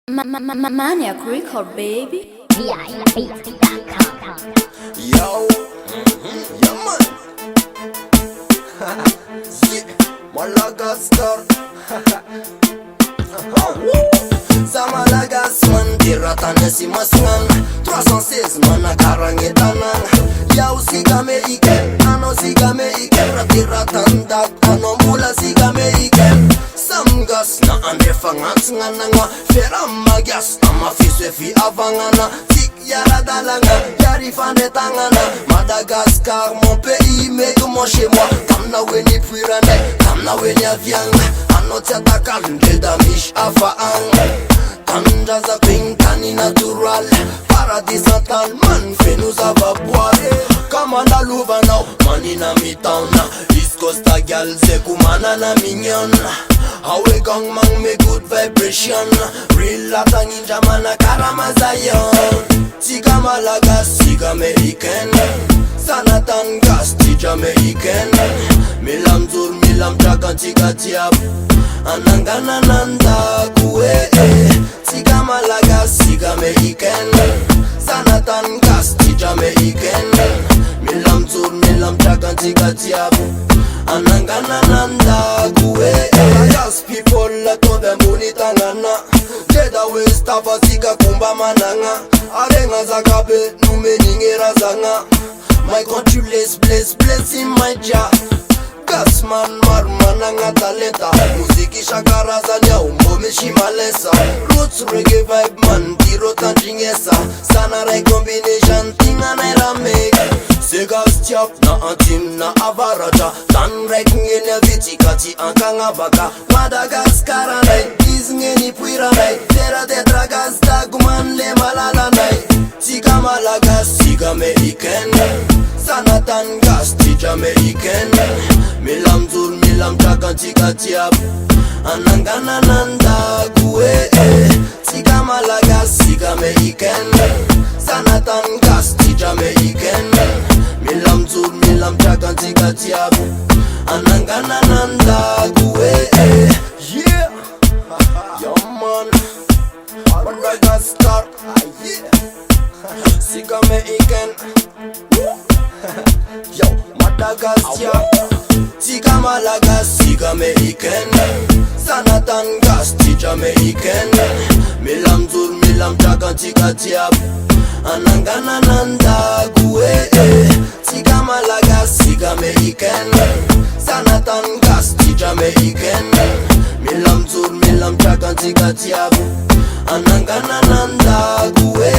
Maniac record, baby. Yo, yeah man. Yeah, Madagascar. Samalagas man, tiratane si masngan 316 mana karangetanan. Yau Sigamaïcain, ano Sigamaïcain. Ratiratan dak, ano mula Sigamaïcain. Samgas na ande fangas nga nga. Feram magyas, ama fiswe fi avangana. Tik yara dalanga, yari fande tangana. Madagascar, mon pays, mais comment chez moi. Kamna weni puirane, kamna weni aviang. Anotia takal, dedamish afaang. Kanjaza pinkani natural. Paradis natal, man, fait nous avoir boire. Kamana louvana, manina mitana. East Coast a gal, zekumana na mignon. Awe gang mang me good vibration. Real lata ninja mana karama Zion. Sigamalaga, Sigamaicain. Sanatan gas, Sigamaïcain. Milam zur, milam chakan, tigatiab. Anangana nanda kuwe. Sigamalaga, Sigamaicain. Sanatan gas, Sigamaïcain. Milam zur, milam chakan, tigatiab. Anangana nanda kuwe. Yes, people to them bonita ngana. Jeda west abasika kumba mananga. Arenga zakabe numeningera zanga. My country bless in my jar. Gasman marmananga talenta. Muziki shakara zanya umbome shimalesa. Roots reggae vibe man tiro tanjingesa. Sana rai combination tinga naira make. Segas tiap na antim na avaraja. Tan rek ngene vitikati ankanga baka. Madagascar anai izngeni puiranai. Tera tetragas daguman le malala nai. Sigamalaga, Sigamaicain. Sanatan gas, Sigamaïcain. Milam zur, milam chakan, tigatiab. Anangana nanda kuwe. Sigamalaga, Sigamaicain. Sanatan gas, Sigamaïcain. Milam zur, milam chakan, tigatiab. Anangana nanda kuwe. Yeah, yo man. Madagascar, yeah. Sigamaicain. Yo, Madagascar. Sigamalaga, Sigamaicain. Sanatan gas, Sigamaïcain. Milam zur, milam chakan, tigatiab. Anangana nanda kuwe. Sigamalaga, Sigamaicain. Sanatan gas, Sigamaïcain. Milam zur, milam chakan, tigatiab. Anangana nanda kuwe.